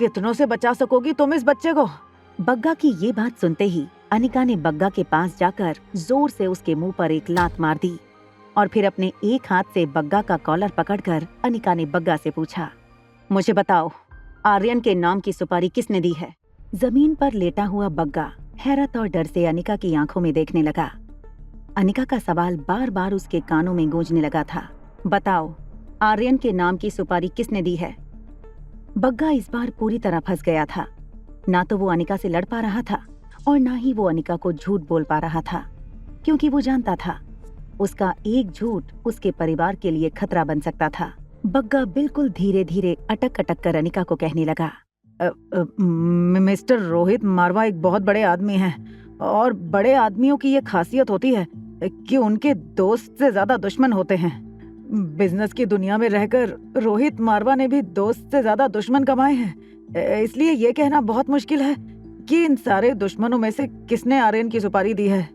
कितनों से बचा सकोगी तुम इस बच्चे को? बग्गा की ये बात सुनते ही अनिका ने बग्गा के पास जाकर जोर से उसके मुंह पर एक लात मार दी और फिर अपने एक हाथ से बग्गा का कॉलर पकड़कर अनिका ने बग्गा से पूछा, मुझे बताओ, आर्यन के नाम की सुपारी किसने दी है? जमीन पर लेटा हुआ बग्गा हैरत और डर से अनिका की आंखों में देखने लगा। अनिका का सवाल बार बार उसके कानों में गूंजने लगा था। बताओ, आर्यन के नाम की सुपारी किसने दी है? बग्गा इस बार पूरी तरह फंस गया था। ना तो वो अनिका से लड़ पा रहा था और ना ही वो अनिका को झूठ बोल पा रहा था, क्योंकि वो जानता था उसका एक झूठ उसके परिवार के लिए खतरा बन सकता था। बग्गा बिल्कुल धीरे धीरे अटक अटक कर अनिका को कहने लगा, मिस्टर रोहित मारवा एक बहुत बड़े आदमी हैं और बड़े आदमियों की ये खासियत होती है कि उनके दोस्त से ज्यादा दुश्मन होते हैं। बिजनेस की दुनिया में रहकर रोहित मारवा ने भी दोस्त से ज्यादा दुश्मन कमाए हैं, इसलिए ये कहना बहुत मुश्किल है कि इन सारे दुश्मनों में से किसने आर्यन की सुपारी दी है।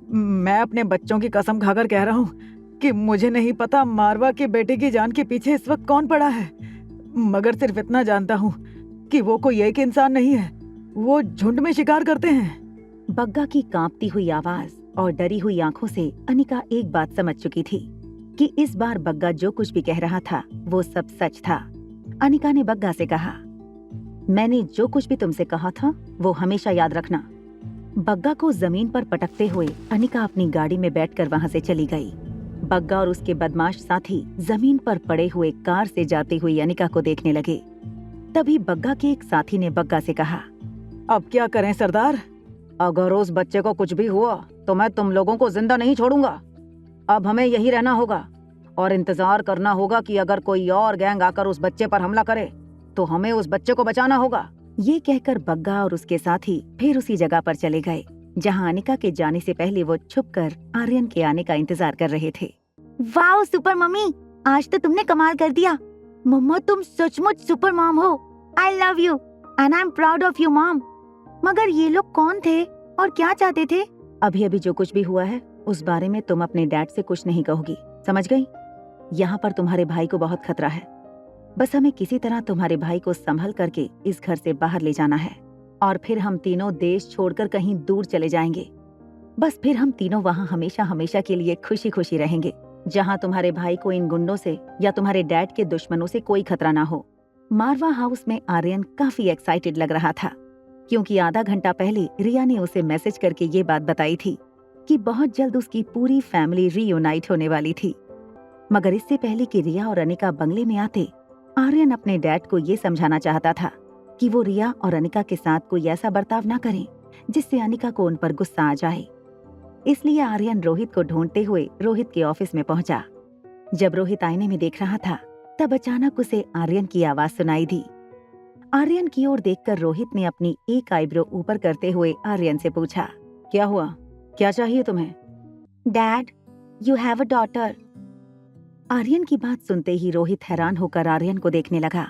मैं अपने बच्चों की कसम खाकर कह रहा हूँ कि मुझे नहीं पता मारवा की बेटी की जान के पीछे इस वक्त कौन पड़ा है, मगर सिर्फ इतना जानता हूँ कि वो कोई एक इंसान नहीं है, वो झुंड में शिकार करते हैं। बग्गा की कांपती हुई आवाज और डरी हुई आंखों से अनिका एक बात समझ चुकी थी कि इस बार बग्गा जो कुछ भी कह रहा था वो सब सच था। अनिका ने बग्गा से कहा, मैंने जो कुछ भी तुमसे कहा था वो हमेशा याद रखना। बग्गा को जमीन पर पटकते हुए अनिका अपनी गाड़ी में बैठकर वहां से चली गई। बग्गा और उसके बदमाश साथी जमीन पर पड़े हुए कार से जाती हुई अनिका को देखने लगे। तभी बग्गा के एक साथी ने बग्गा से कहा, अब क्या करें सरदार? अगर उस बच्चे को कुछ भी हुआ तो मैं तुम लोगों को जिंदा नहीं छोड़ूंगा। अब हमें यही रहना होगा और इंतजार करना होगा कि अगर कोई और गैंग आकर उस बच्चे पर हमला करे तो हमें उस बच्चे को बचाना होगा। ये कहकर बग्गा और उसके साथी फिर उसी जगह पर चले गए जहां अनिका के जाने से पहले वो छुपकर आर्यन के आने का इंतजार कर रहे थे। वाओ सुपर मम्मी, आज तो तुमने कमाल कर दिया। मम्मा तुम सचमुच सुपर मॉम हो। I love you and I am proud of you mom. मगर ये लोग कौन थे और क्या चाहते थे? अभी अभी जो कुछ भी हुआ है उस बारे में तुम अपने डैड से कुछ नहीं कहोगी, समझ गई? यहाँ पर तुम्हारे भाई को बहुत खतरा है। बस हमें किसी तरह तुम्हारे भाई को संभल करके इस घर से बाहर ले जाना है और फिर हम तीनों देश छोड़कर कहीं दूर चले जाएंगे। बस फिर हम तीनों वहाँ हमेशा हमेशा के लिए खुशी खुशी रहेंगे, जहाँ तुम्हारे भाई को इन गुंडों से या तुम्हारे डैड के दुश्मनों से कोई खतरा ना हो। मारवा हाउस में आर्यन काफी एक्साइटेड लग रहा था, क्योंकि आधा घंटा पहले रिया ने उसे मैसेज करके ये बात बताई थी कि बहुत जल्द उसकी पूरी फैमिली रीयूनाइट होने वाली थी। मगर इससे पहले कि रिया और अनिका बंगले में आते, आर्यन अपने डैड को ये समझाना चाहता था कि वो रिया और अनिका के साथ कोई ऐसा बर्ताव ना करें जिससे अनिका को उन पर गुस्सा आ जाए। इसलिए आर्यन रोहित को ढूंढते हुए रोहित के ऑफिस में पहुंचा। जब रोहित आईने में देख रहा था तब अचानक उसे आर्यन की आवाज सुनाई दी। आर्यन की ओर देखकर रोहित ने अपनी एक आईब्रो ऊपर करते हुए आर्यन से पूछा, क्या हुआ, क्या चाहिए तुम्हें? Dad, you have a daughter. Aryan की बात सुनते ही रोहित हैरान होकर आर्यन को देखने लगा।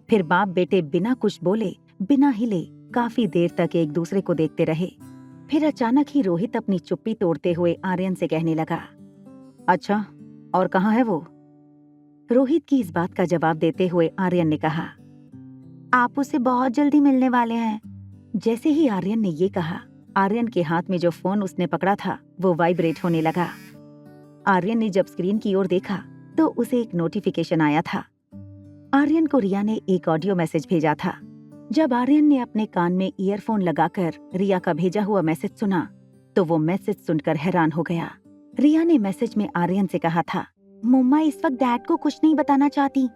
फिर बाप बेटे बिना कुछ बोले, बिना हिले काफी देर तक एक दूसरे को देखते रहे। फिर अचानक ही रोहित अपनी चुप्पी तोड़ते हुए आर्यन से कहने लगा, अच्छा, और कहाँ है वो? रोहित की इस बात का जवाब देते हुए आर्यन ने कहा, आप उसे बहुत जल्दी मिलने वाले हैं। जैसे ही आर्यन ने ये कहा, आर्यन के हाथ में जो फोन उसने पकड़ा था वो वाइब्रेट होने लगा। आर्यन ने जब स्क्रीन की ओर देखा तो उसे एक नोटिफिकेशन आया था। आर्यन को रिया ने एक ऑडियो मैसेज भेजा था। जब आर्यन ने अपने कान में ईयरफोन लगाकर रिया का भेजा हुआ मैसेज सुना तो वो मैसेज सुनकर हैरान हो गया। रिया ने मैसेज में आर्यन से कहा था, मम्मा इस वक्त डैड को कुछ नहीं बताना चाहती,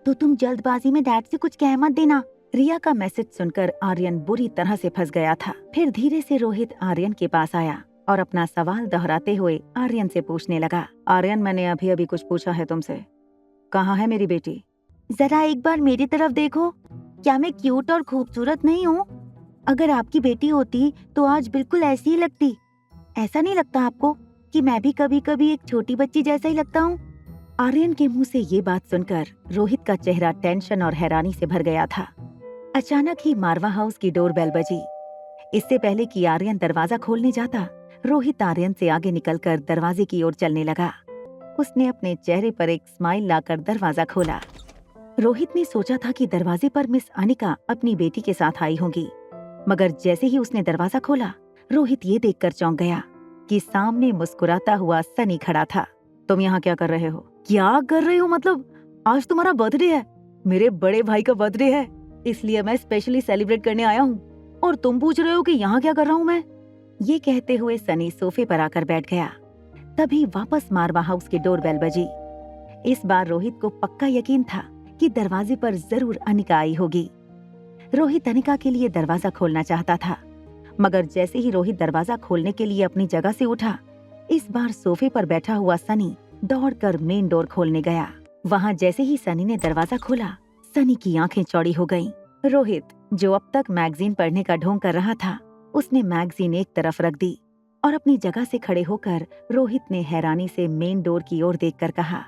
तो तुम जल्दबाजी में डैड से कुछ कह मत देना। रिया का मैसेज सुनकर आर्यन बुरी तरह से फंस गया था। फिर धीरे से रोहित आर्यन के पास आया और अपना सवाल दोहराते हुए आर्यन से पूछने लगा, आर्यन, मैंने अभी अभी कुछ पूछा है तुमसे, कहाँ है मेरी बेटी? जरा एक बार मेरी तरफ देखो, क्या मैं क्यूट और खूबसूरत नहीं हूँ? अगर आपकी बेटी होती तो आज बिल्कुल ऐसी ही लगती। ऐसा नहीं लगता आपको कि मैं भी कभी कभी एक छोटी बच्ची जैसा ही लगता हूँ? आर्यन के मुंह से ये बात सुनकर रोहित का चेहरा टेंशन और हैरानी से भर गया था। अचानक ही मारवा हाउस की डोरबेल बजी। इससे पहले कि आर्यन दरवाजा खोलने जाता, रोहित आर्यन से आगे निकलकर दरवाजे की ओर चलने लगा। उसने अपने चेहरे पर एक स्माइल लाकर दरवाजा खोला। रोहित ने सोचा था कि दरवाजे पर मिस अनिका अपनी बेटी के साथ आई होंगी, मगर जैसे ही उसने दरवाजा खोला, रोहित ये देखकर चौंक गया कि सामने मुस्कुराता हुआ सनी खड़ा था। तुम यहाँ क्या कर रहे हो? क्या कर रहे हो मतलब? आज तुम्हारा बर्थडे है, मेरे बड़े भाई का बर्थडे है, इसलिए मैं स्पेशली सेलिब्रेट करने आया हूँ, और तुम पूछ रहे हो कि यहाँ क्या कर रहा हूँ मैं? ये कहते हुए सनी सोफे पर आकर बैठ गया। तभी वापस मारवा हाउस की डोरबेल बजी। इस बार रोहित को पक्का यकीन था कि दरवाजे पर जरूर अनिका आई होगी। रोहित अनिका के लिए दरवाजा खोलना चाहता था, मगर जैसे ही रोहित दरवाजा खोलने के लिए अपनी जगह से उठा, इस बार सोफे पर बैठा हुआ सनी दौड़कर मेन डोर खोलने गया। वहां जैसे ही सनी ने दरवाजा खोला, सनी की आंखें चौड़ी हो गईं। रोहित, जो अब तक मैगजीन पढ़ने का ढोंग कर रहा था, उसने मैगजीन एक तरफ रख दी और अपनी जगह से खड़े होकर रोहित ने हैरानी से मेन डोर की ओर देखकर कहा,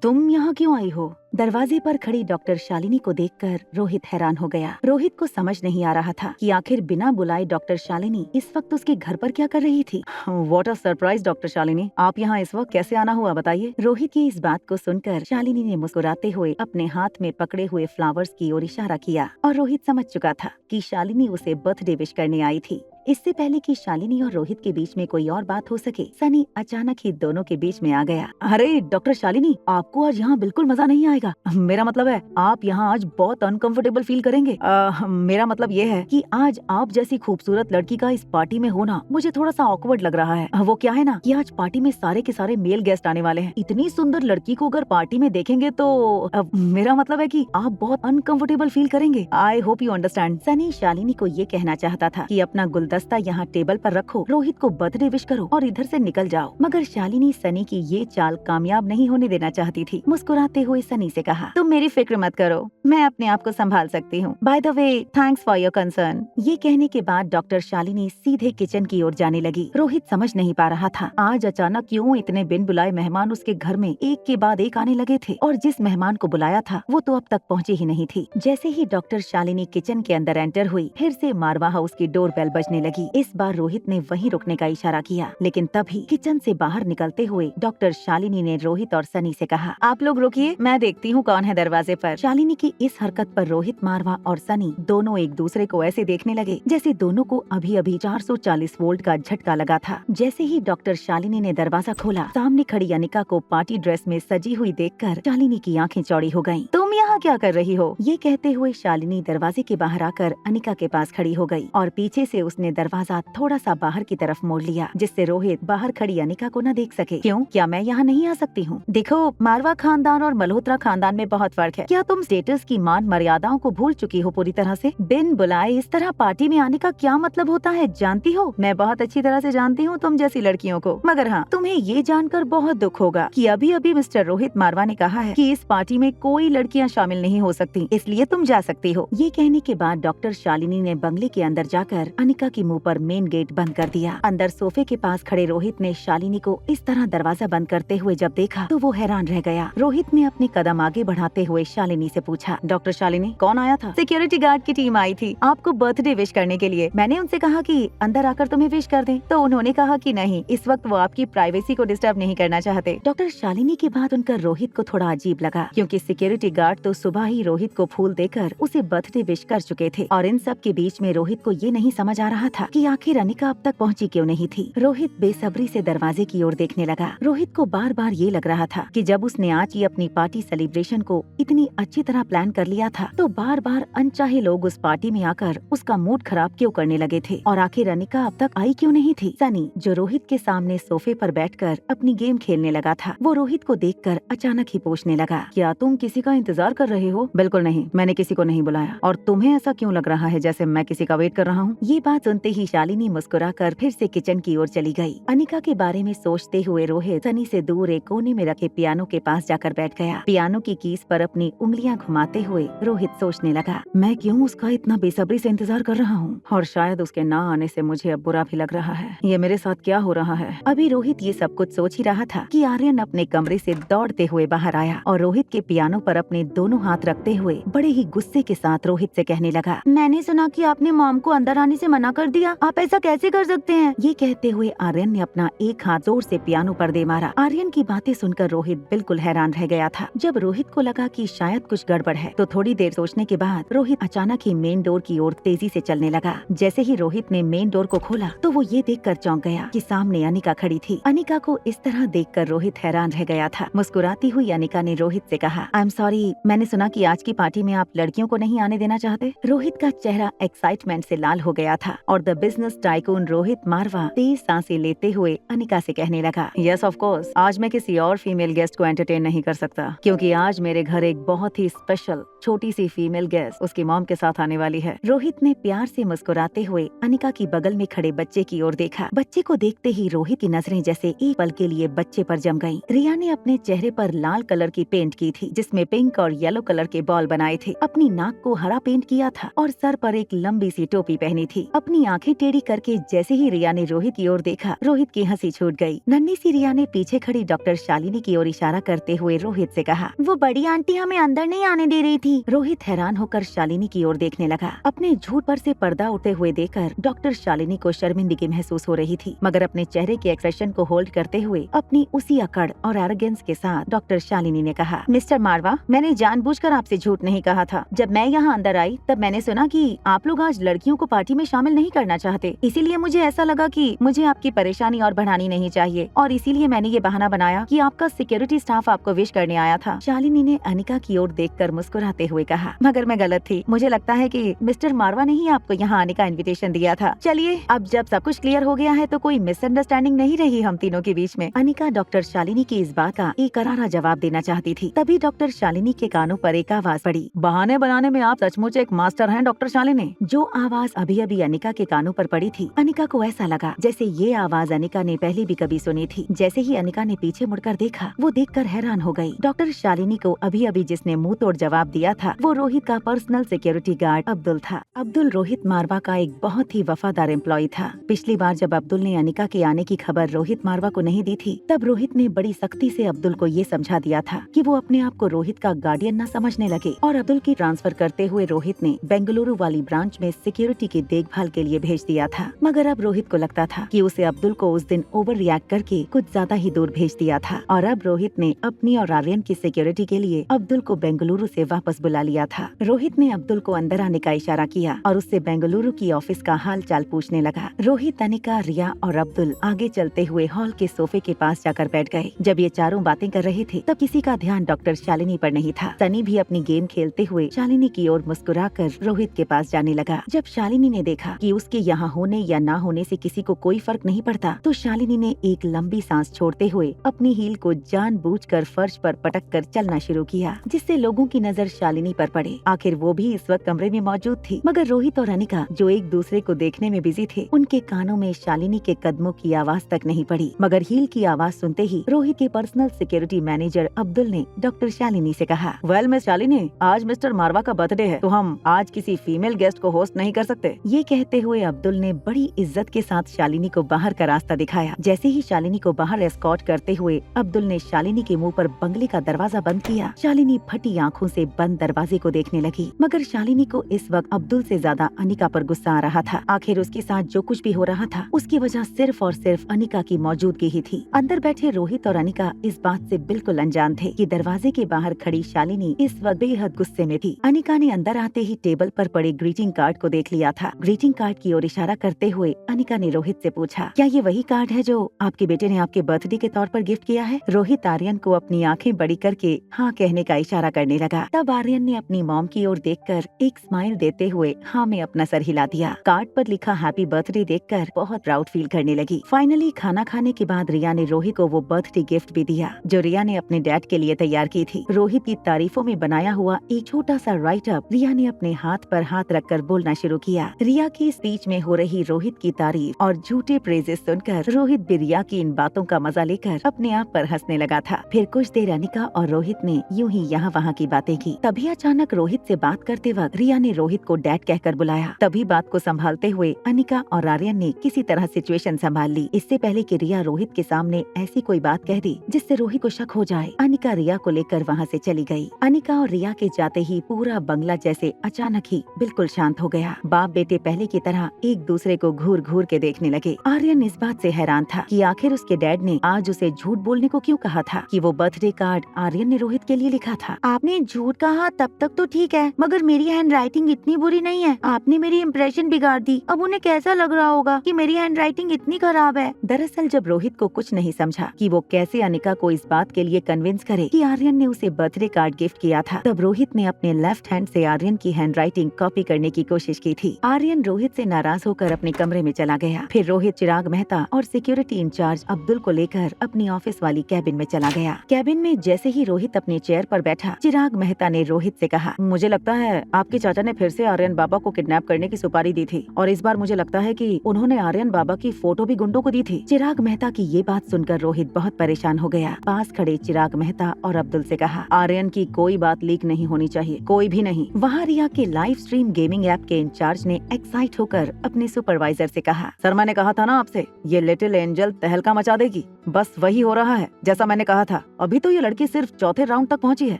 तुम यहाँ क्यों आई हो? दरवाजे पर खड़ी डॉक्टर शालिनी को देखकर रोहित हैरान हो गया। रोहित को समझ नहीं आ रहा था कि आखिर बिना बुलाए डॉक्टर शालिनी इस वक्त उसके घर पर क्या कर रही थी। What a surprise doctor Shalini, आप यहाँ इस वक्त कैसे आना हुआ बताइए? रोहित की इस बात को सुनकर शालिनी ने मुस्कुराते हुए अपने हाथ में पकड़े हुए फ्लावर्स की ओर इशारा किया, और रोहित समझ चुका था कि शालिनी उसे बर्थडे विश करने आई थी। इससे पहले कि शालिनी और रोहित के बीच में कोई और बात हो सके, सनी अचानक ही दोनों के बीच में आ गया। अरे डॉक्टर शालिनी, आपको आज यहाँ बिल्कुल मजा नहीं आएगा। मेरा मतलब है आप यहाँ आज बहुत अनकंफर्टेबल फील करेंगे। मेरा मतलब ये है कि आज आप जैसी खूबसूरत लड़की का इस पार्टी में होना मुझे थोड़ा सा ऑकवर्ड लग रहा है। वो क्या है ना कि आज पार्टी में सारे के सारे मेल गेस्ट आने वाले हैं। इतनी सुंदर लड़की को अगर पार्टी में देखेंगे तो मेरा मतलब है कि आप बहुत अनकंफर्टेबल फील करेंगे। I hope you understand. Sunny Shalini को ये कहना चाहता था कि अपना गुलदस्ता यहाँ टेबल पर रखो, रोहित को बर्थडे विश करो और इधर से निकल जाओ, मगर शालिनी सनी की ये चाल कामयाब नहीं होने देना चाहती थी। मुस्कुराते हुए सनी से कहा, तुम मेरी फिक्र मत करो, मैं अपने आप को संभाल सकती हूँ। By the way, thanks for your concern. ये कहने के बाद डॉक्टर शालिनी सीधे किचन की ओर जाने लगी। रोहित समझ नहीं पा रहा था आज अचानक क्यों इतने बिन बुलाए मेहमान उसके घर में एक के बाद एक आने लगे थे, और जिस मेहमान को बुलाया था वो तो अब तक पहुँची ही नहीं थी। जैसे ही डॉक्टर शालिनी किचन के अंदर एंटर हुई, फिर से मारवा हाउस की डोरबेल बजने लगी। इस बार रोहित ने वहीं रुकने का इशारा किया, लेकिन तभी किचन से बाहर निकलते हुए डॉक्टर शालिनी ने रोहित और सनी से कहा, आप लोग रुकिए, मैं देखती हूँ कौन है दरवाजे पर। शालिनी की इस हरकत पर रोहित, मारवा और सनी दोनों एक दूसरे को ऐसे देखने लगे जैसे दोनों को अभी अभी 440 वोल्ट का झटका लगा था। जैसे ही डॉक्टर शालिनी ने दरवाजा खोला, सामने खड़ी अनिका को पार्टी ड्रेस में सजी हुई देखकर शालिनी की आंखें चौड़ी हो गईं। तुम यहाँ क्या कर रही हो? ये कहते हुए शालिनी दरवाजे के बाहर आकर अनिका के पास खड़ी हो गई और पीछे से उसने दरवाजा थोड़ा सा बाहर की तरफ मोड़ लिया, जिससे रोहित बाहर खड़ी अनिका को न देख सके। क्यों, क्या मैं यहाँ नहीं आ सकती हूँ? देखो, मारवा खानदान और मल्होत्रा खानदान में बहुत फर्क है। क्या तुम स्टेटस की मान मर्यादाओं को भूल चुकी हो पूरी तरह से? बिन बुलाए इस तरह पार्टी में आने का क्या मतलब होता है जानती हो? मैं बहुत अच्छी तरह से जानती हूँ तुम जैसी लड़कियों को, मगर हाँ, तुम्हें ये जानकर बहुत दुख होगा कि अभी अभी मिस्टर रोहित मारवा ने कहा है कि इस पार्टी में कोई लड़कियाँ शामिल नहीं हो सकती, इसलिए तुम जा सकती हो। ये कहने के बाद डॉक्टर शालिनी ने बंगले के अंदर जाकर अनिका के मुँह पर मेन गेट बंद कर दिया। अंदर सोफे के पास खड़े रोहित ने शालिनी को इस तरह दरवाजा बंद करते हुए जब देखा तो वो हैरान रह गया। रोहित ने अपने कदम आगे बढ़ाते हुए शालिनी से पूछा, डॉक्टर शालिनी, कौन आया था? सिक्योरिटी गार्ड की टीम आई थी आपको बर्थडे विश करने के लिए। मैंने उनसे कहा कि अंदर आकर तुम्हें विश कर दें, तो उन्होंने कहा कि नहीं, इस वक्त वो आपकी प्राइवेसी को डिस्टर्ब नहीं करना चाहते। डॉक्टर शालिनी की बात सुनकर रोहित को थोड़ा अजीब लगा, क्योंकि सिक्योरिटी गार्ड तो सुबह ही रोहित को फूल देकर उसे बर्थडे विश कर चुके थे, और इन सब के बीच में रोहित को ये नहीं समझ आ रहा था कि आखिर अनिका अब तक पहुंची क्यों नहीं थी। रोहित बेसब्री से दरवाजे की ओर देखने लगा। रोहित को बार बार ये लग रहा था कि जब उसने आज ही अपनी पार्टी सेलिब्रेशन को इतनी अच्छी तरह प्लान कर लिया था, तो बार बार अनचाहे लोग उस पार्टी में आकर उसका मूड खराब क्यों करने लगे थे, और आखिर अनिका अब तक आई क्यों नहीं थी। सनी, जो रोहित के सामने सोफे पर बैठकर अपनी गेम खेलने लगा था, वो रोहित को देखकर अचानक ही पूछने लगा, क्या तुम किसी का इंतजार कर रहे हो? बिल्कुल नहीं, मैंने किसी को नहीं बुलाया। और तुम्हें ऐसा क्यों लग रहा है जैसे मैं किसी का वेट कर रहा हूँ? ये बात सुनते ही शालिनी मुस्कुराकर फिर से किचन की ओर चली गई। अनिका के बारे में सोचते हुए रोहित सनी से दूर एक कोने में रखे पियानो के पास जाकर बैठ गया। पियानो की कीज पर अपनी उंगलियां घुमाते हुए रोहित सोचने लगा, मैं क्यों उसका इतना बेसब्री से इंतजार कर रहा हूँ, और शायद उसके ना आने से मुझे अब बुरा भी लग रहा है। ये मेरे साथ क्या हो रहा है? अभी रोहित ये सब कुछ सोच ही रहा था कि आर्यन अपने कमरे से दौड़ते हुए बाहर आया और रोहित के पियानो पर अपने दोनों हाथ रखते हुए बड़े ही गुस्से के साथ रोहित से कहने लगा, मैंने सुना कि आपने मॉम को अंदर आने से मना कर कर दिया, आप ऐसा कैसे कर सकते हैं? ये कहते हुए आर्यन ने अपना एक हाथ जोर से पियानो पर दे मारा। आर्यन की बातें सुनकर रोहित बिल्कुल हैरान रह गया था। जब रोहित को लगा कि शायद कुछ गड़बड़ है तो थोड़ी देर सोचने के बाद रोहित अचानक ही मेन डोर की ओर तेजी से चलने लगा। जैसे ही रोहित ने मेन डोर को खोला तो वो ये देखकर चौंक गया कि सामने अनिका खड़ी थी। अनिका को इस तरह देखकर रोहित हैरान रह गया था। मुस्कुराती हुई अनिका ने रोहित से कहा, आई एम सॉरी, मैंने सुना कि आज की पार्टी में आप लड़कियों को नहीं आने देना चाहते। रोहित का चेहरा एक्साइटमेंट से लाल हो गया था और द बिजनेस टाइकून रोहित मारवा तेज सांसें लेते हुए अनिका से कहने लगा, यस ऑफ कोर्स, आज मैं किसी और फीमेल गेस्ट को एंटरटेन नहीं कर सकता क्योंकि आज मेरे घर एक बहुत ही स्पेशल छोटी सी फीमेल गेस्ट उसकी मॉम के साथ आने वाली है। रोहित ने प्यार से मुस्कुराते हुए अनिका की बगल में खड़े बच्चे की ओर देखा। बच्चे को देखते ही रोहित की नजरें जैसे एक पल के लिए बच्चे पर जम गईं। रिया ने अपने चेहरे पर लाल कलर की पेंट की थी जिसमें पिंक और येलो कलर के बॉल बनाए थे। अपनी नाक को हरा पेंट किया था और सर पर एक लंबी सी टोपी पहनी थी। अपनी आंखें टेढ़ी करके जैसे ही रिया ने रोहित की ओर देखा, रोहित की हंसी छूट गई। नन्ही सी रिया ने पीछे खड़ी डॉक्टर शालिनी की ओर इशारा करते हुए रोहित से कहा, वो बड़ी आंटी हमें अंदर नहीं आने दे रही थी। रोहित हैरान होकर शालिनी की ओर देखने लगा। अपने झूठ पर से पर्दा उठे हुए देखकर डॉक्टर शालिनी को शर्मिंदगी महसूस हो रही थी, मगर अपने चेहरे के एक्सप्रेशन को होल्ड करते हुए अपनी उसी अकड़ और एरोगेंस के साथ डॉक्टर शालिनी ने कहा, मिस्टर मारवा, मैंने जानबूझकर आपसे झूठ नहीं कहा था। जब मैं यहाँ अंदर आई तब मैंने सुना कि आप लोग आज लड़कियों को पार्टी में शामिल नहीं करना चाहते, इसीलिए मुझे ऐसा लगा कि मुझे आपकी परेशानी और बढ़ानी नहीं चाहिए और इसीलिए मैंने ये बहाना बनाया कि आपका सिक्योरिटी स्टाफ आपको विश करने आया था। शालिनी ने अनिका की ओर देखकर मुस्कुराते हुए कहा, मगर मैं गलत थी। मुझे लगता है कि मिस्टर मारवा ने ही आपको यहाँ आने का इनविटेशन दिया था। चलिए, अब जब सब कुछ क्लियर हो गया है तो कोई मिसअंडरस्टैंडिंग नहीं रही हम तीनों के बीच में। अनिका डॉक्टर शालिनी की इस बात का एक करारा जवाब देना चाहती थी। तभी डॉक्टर शालिनी के कानों पर एक आवाज पड़ी, बहाने बनाने में आप सचमुच एक मास्टर हैं डॉक्टर शालिनी। जो आवाज अभी अभी अनिका के कानों पर पड़ी थी, अनिका को ऐसा लगा जैसे ये आवाज अनिका ने पहले भी कभी सुनी थी। जैसे ही अनिका ने पीछे मुड़कर देखा, वो देखकर हैरान हो गई। डॉक्टर शालिनी को अभी अभी जिसने मुंह तोड़ जवाब दिया था वो रोहित का पर्सनल सिक्योरिटी गार्ड अब्दुल था। अब्दुल रोहित मारवा का एक बहुत ही वफादार एम्प्लॉय था। पिछली बार जब अब्दुल ने अनिका के आने की खबर रोहित मारवा को नहीं दी थी, तब रोहित ने बड़ी सख्ती से अब्दुल को ये समझा दिया था कि वो अपने आप को रोहित का गार्डियन न समझने लगे और अब्दुल की ट्रांसफर करते हुए रोहित ने बेंगलुरु वाली ब्रांच में सिक्योरिटी की देखभाल के लिए भेज दिया था। मगर अब रोहित को लगता था कि उसे अब्दुल को उस दिन ओवर रिएक्ट करके कुछ ज्यादा ही दूर भेज दिया था और अब रोहित ने अपनी और आर्यन की सिक्योरिटी के लिए अब्दुल को बेंगलुरु से वापस बुला लिया था। रोहित ने अब्दुल को अंदर आने का इशारा किया और उससे बेंगलुरु की ऑफिस का हाल चाल पूछने लगा। रोहित, अनिका, रिया और अब्दुल आगे चलते हुए हॉल के सोफे के पास जाकर बैठ गए। जब ये चारों बातें कर रहे थे तब किसी का ध्यान डॉक्टर शालिनी पर नहीं था। सनी भी अपनी गेम खेलते हुए शालिनी की ओर मुस्कुराकर रोहित के पास जाने लगा। जब शालिनी ने देखा कि उसके यहाँ होने या ना होने से किसी को कोई फर्क नहीं पड़ता, तो शालिनी ने एक लंबी सांस छोड़ते हुए अपनी हील को जानबूझकर फर्श पर पटक कर चलना शुरू किया, जिससे लोगों की नजर शालिनी पर पड़े। आखिर वो भी इस वक्त कमरे में मौजूद थी, मगर रोहित और अनिका जो एक दूसरे को देखने में बिजी थे, उनके कानों में शालिनी के कदमों की आवाज तक नहीं पड़ी। मगर हील की आवाज सुनते ही रोहित के पर्सनल सिक्योरिटी मैनेजर अब्दुल ने डॉक्टर शालिनी से कहा, वेल मिस शालिनी, आज मिस्टर मारवा का बर्थडे है तो हम आज किसी फीमेल गेस्ट को होस्ट नहीं कर सकते। ये कहते हुए अब्दुल ने बड़ी इज्जत के साथ शालिनी को बाहर का रास्ता दिखाया। जैसे ही शालिनी को बाहर एस्कॉर्ट करते हुए अब्दुल ने शालिनी के मुंह पर बंगले का दरवाजा बंद किया। शालिनी फटी आंखों से बंद दरवाजे को देखने लगी, मगर शालिनी को इस वक्त अब्दुल से ज्यादा अनिका पर गुस्सा आ रहा था। आखिर उसके साथ जो कुछ भी हो रहा था उसकी वजह सिर्फ और सिर्फ अनिका की मौजूदगी ही थी। अंदर बैठे रोहित और अनिका इस बात से बिल्कुल अनजान थे कि दरवाजे के बाहर खड़ी शालिनी इस वक्त बेहद गुस्से में थी। अनिका ने अंदर आते ही टेबल पर पड़े ग्रीटिंग कार्ड को देख लिया था। ग्रीटिंग कार्ड की ओर इशारा करते हुए अनिका ने रोहित से पूछा, क्या ये वही कार्ड है जो आपके बेटे ने आपके बर्थडे के तौर पर गिफ्ट किया है? रोहित आर्यन को अपनी आंखें बड़ी करके हाँ कहने का इशारा करने लगा। तब आर्यन ने अपनी मॉम की ओर देखकर एक स्माइल देते हुए हाँ में अपना सर हिला दिया। कार्ड पर लिखा हैप्पी बर्थडे देखकर बहुत प्राउड फील करने लगी। फाइनली खाना खाने के बाद रिया ने रोहित को वो बर्थडे गिफ्ट भी दिया जो रिया ने अपने डैड के लिए तैयार की थी। रोहित की तारीफों में बनाया हुआ एक छोटा सा राइट अप रिया ने अपने हाथ पर हाथ रखकर बोलना शुरू किया। रिया की स्पीच में हो रही रोहित की तारीफ और झूठे प्रेजेस सुनकर रोहित भी रिया की इन बातों का मजा लेकर अपने आप पर हंसने लगा था। फिर कुछ देर अनिका और रोहित ने यूं ही यहाँ वहाँ की बातें की। तभी अचानक रोहित से बात करते वक्त रिया ने रोहित को डैड कहकर बुलाया। तभी बात को संभालते हुए अनिका और आर्यन ने किसी तरह सिचुएशन संभाल ली, इससे पहले कि रिया रोहित के सामने ऐसी कोई बात कह दी जिससे रोहित को शक हो जाए। अनिका रिया को लेकर वहाँ से चली गई। अनिका और रिया के जाते ही पूरा बंगला जैसे अचानक ही बिल्कुल शांत हो गया। बाप बेटे पहले की तरह तरह एक दूसरे को घूर घूर के देखने लगे। आर्यन इस बात से हैरान था कि आखिर उसके डैड ने आज उसे झूठ बोलने को क्यों कहा था कि वो बर्थडे कार्ड आर्यन ने रोहित के लिए लिखा था। आपने झूठ कहा तब तक तो ठीक है, मगर मेरी हैंड राइटिंग इतनी बुरी नहीं है। आपने मेरी इम्प्रेशन बिगाड़ दी। अब उन्हें कैसा लग रहा होगा कि मेरी हैंड राइटिंग इतनी खराब है। दरअसल जब रोहित को कुछ नहीं समझा कि वो कैसे अनिका को इस बात के लिए कन्विंस करे कि आर्यन ने उसे बर्थडे कार्ड गिफ्ट किया था, तब रोहित ने अपने लेफ्ट हैंड से आर्यन की हैंड राइटिंग कॉपी करने की कोशिश की थी। आर्यन रोहित से नाराज होकर अपने कमरे में चला गया। फिर रोहित चिराग मेहता और सिक्योरिटी इंचार्ज अब्दुल को लेकर अपनी ऑफिस वाली कैबिन में चला गया। कैबिन में जैसे ही रोहित अपने चेयर पर बैठा, चिराग मेहता ने रोहित से कहा, मुझे लगता है आपके चाचा ने फिर से आर्यन बाबा को किडनैप करने की सुपारी दी थी और इस बार मुझे लगता है कि उन्होंने आर्यन बाबा की फोटो भी गुंडों को दी थी। चिराग मेहता की ये बात सुनकर रोहित बहुत परेशान हो गया। पास खड़े चिराग मेहता और अब्दुल से कहा, आर्यन की कोई बात लीक नहीं होनी चाहिए, कोई भी नहीं। वहाँ रिया के लाइव स्ट्रीम गेमिंग ऐप के इंचार्ज ने एक्साइट होकर अपने सुपरवाइजर से कहा, सर मैंने कहा था ना आपसे, ये लिटिल एंजल तहलका मचा देगी। बस वही हो रहा है जैसा मैंने कहा था। अभी तो ये लड़की सिर्फ चौथे राउंड तक पहुंची है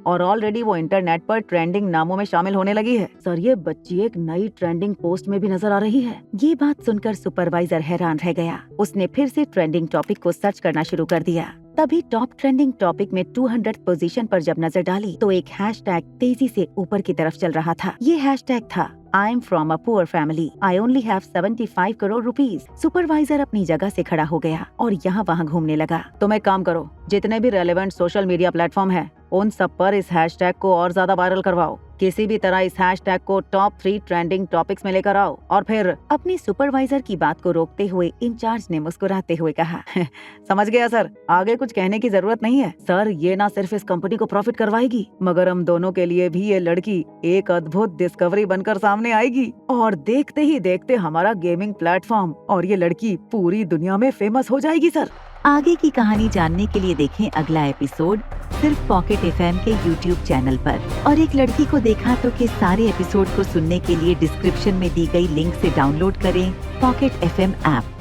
और ऑलरेडी वो इंटरनेट पर ट्रेंडिंग नामों में शामिल होने लगी है। सर ये बच्ची एक नई ट्रेंडिंग पोस्ट में भी नजर आ रही है। ये बात सुनकर सुपरवाइजर हैरान रह गया। उसने फिर से ट्रेंडिंग टॉपिक को सर्च करना शुरू कर दिया। तभी टॉप ट्रेंडिंग टॉपिक में 200 पोजीशन पर जब नजर डाली तो एक हैशटैग तेजी से ऊपर की तरफ चल रहा था। ये हैशटैग था, I am from a poor family. I only have 75 crore rupees. Supervisor अपनी जगह से खड़ा हो गया और यहाँ वहाँ घूमने लगा। तुम एक काम करो, जितने भी रेलेवेंट सोशल मीडिया प्लेटफॉर्म है उन सब पर इस हैशटैग को और ज्यादा वायरल करवाओ। किसी भी तरह इस हैशटैग को टॉप 3 ट्रेंडिंग टॉपिक्स में लेकर आओ। और फिर अपनी सुपरवाइजर की बात को रोकते हुए इंचार्ज ने मुस्कुराते हुए कहा, समझ गया सर, आगे कुछ कहने की जरूरत नहीं है। सर ये ना सिर्फ इस कंपनी को प्रॉफिट करवाएगी मगर हम दोनों के लिए भी ये लड़की एक अद्भुत डिस्कवरी बनकर सामने आएगी और देखते ही देखते हमारा गेमिंग प्लेटफॉर्म और ये लड़की पूरी दुनिया में फेमस हो जाएगी। सर आगे की कहानी जानने के लिए देखें अगला एपिसोड सिर्फ पॉकेट एफएम के यूट्यूब चैनल पर। और एक लड़की को देखा तो के सारे एपिसोड को सुनने के लिए डिस्क्रिप्शन में दी गई लिंक से डाउनलोड करें पॉकेट एफएम ऐप।